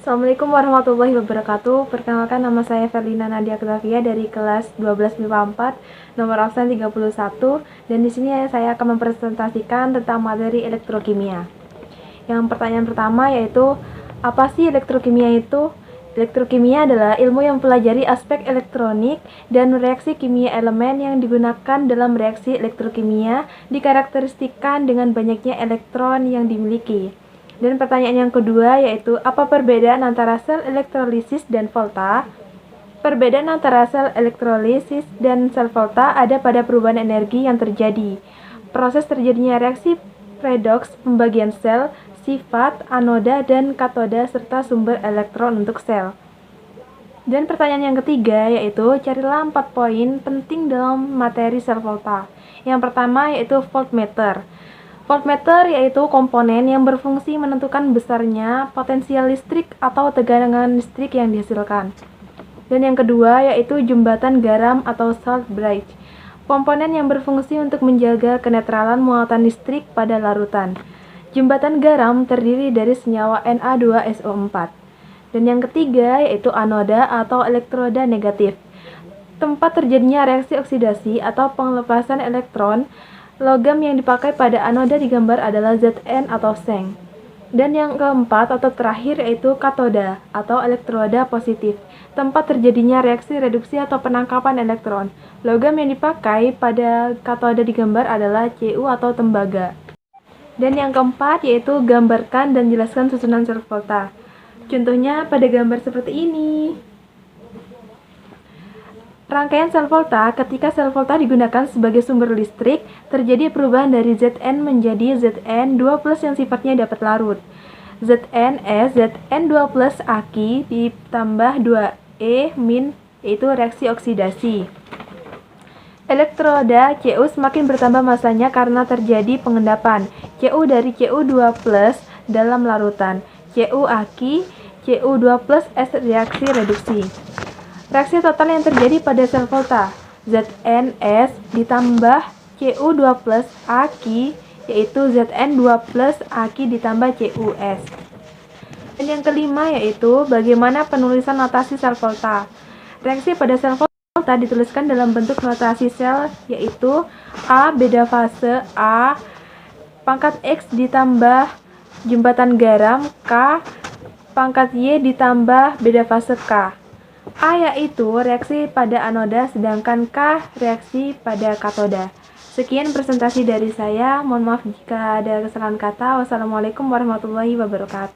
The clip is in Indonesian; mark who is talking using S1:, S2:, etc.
S1: Assalamualaikum warahmatullahi wabarakatuh. Perkenalkan, nama saya Ferlina Nadia Ktavia dari kelas 12 MIPA 4, nomor absen 31, dan di sini saya akan mempresentasikan tentang materi elektrokimia. Yang pertanyaan pertama yaitu, apa sih elektrokimia itu? Elektrokimia adalah ilmu yang mempelajari aspek elektronik dan reaksi kimia elemen yang digunakan dalam reaksi elektrokimia dikarakteristikan dengan banyaknya elektron yang dimiliki. Dan pertanyaan yang kedua yaitu, apa perbedaan antara sel elektrolisis dan volta? Perbedaan antara sel elektrolisis dan sel volta ada pada perubahan energi yang terjadi. Proses terjadinya reaksi redoks pembagian sel, sifat, anoda, dan katoda, serta sumber elektron untuk sel. Dan pertanyaan yang ketiga yaitu, carilah 4 poin penting dalam materi sel volta. Yang pertama yaitu voltmeter. Voltmeter yaitu komponen yang berfungsi menentukan besarnya potensial listrik atau tegangan listrik yang dihasilkan. Dan yang kedua yaitu jembatan garam atau salt bridge, komponen yang berfungsi untuk menjaga kenetralan muatan listrik pada larutan. Jembatan garam terdiri dari senyawa Na2SO4. Dan yang ketiga yaitu anoda atau elektroda negatif, tempat terjadinya reaksi oksidasi atau pelepasan elektron. Logam yang dipakai pada anoda digambar adalah Zn atau seng. Dan yang keempat atau terakhir yaitu katoda atau elektroda positif, tempat terjadinya reaksi reduksi atau penangkapan elektron. Logam yang dipakai pada katoda digambar adalah Cu atau tembaga. Dan yang keempat yaitu gambarkan dan jelaskan susunan sel volta. Contohnya pada gambar seperti ini. Rangkaian sel volta, ketika sel volta digunakan sebagai sumber listrik, terjadi perubahan dari Zn menjadi Zn2+ yang sifatnya dapat larut. Zns Zn2+ Aki ditambah 2E- yaitu reaksi oksidasi. Elektroda Cu semakin bertambah masanya karena terjadi pengendapan Cu dari Cu2+ dalam larutan. Cu Aki, Cu2+ S reaksi reduksi. Reaksi total yang terjadi pada sel volta, Zns ditambah Cu2+ Aki, yaitu Zn2+ Aki ditambah Cus. Dan yang kelima yaitu, bagaimana penulisan notasi sel volta. Reaksi pada sel volta dituliskan dalam bentuk notasi sel, yaitu A beda fase A pangkat X ditambah jembatan garam K pangkat Y ditambah beda fase K. A yaitu reaksi pada anoda, sedangkan K reaksi pada katoda. Sekian presentasi dari saya, mohon maaf jika ada kesalahan kata. Wassalamualaikum warahmatullahi wabarakatuh.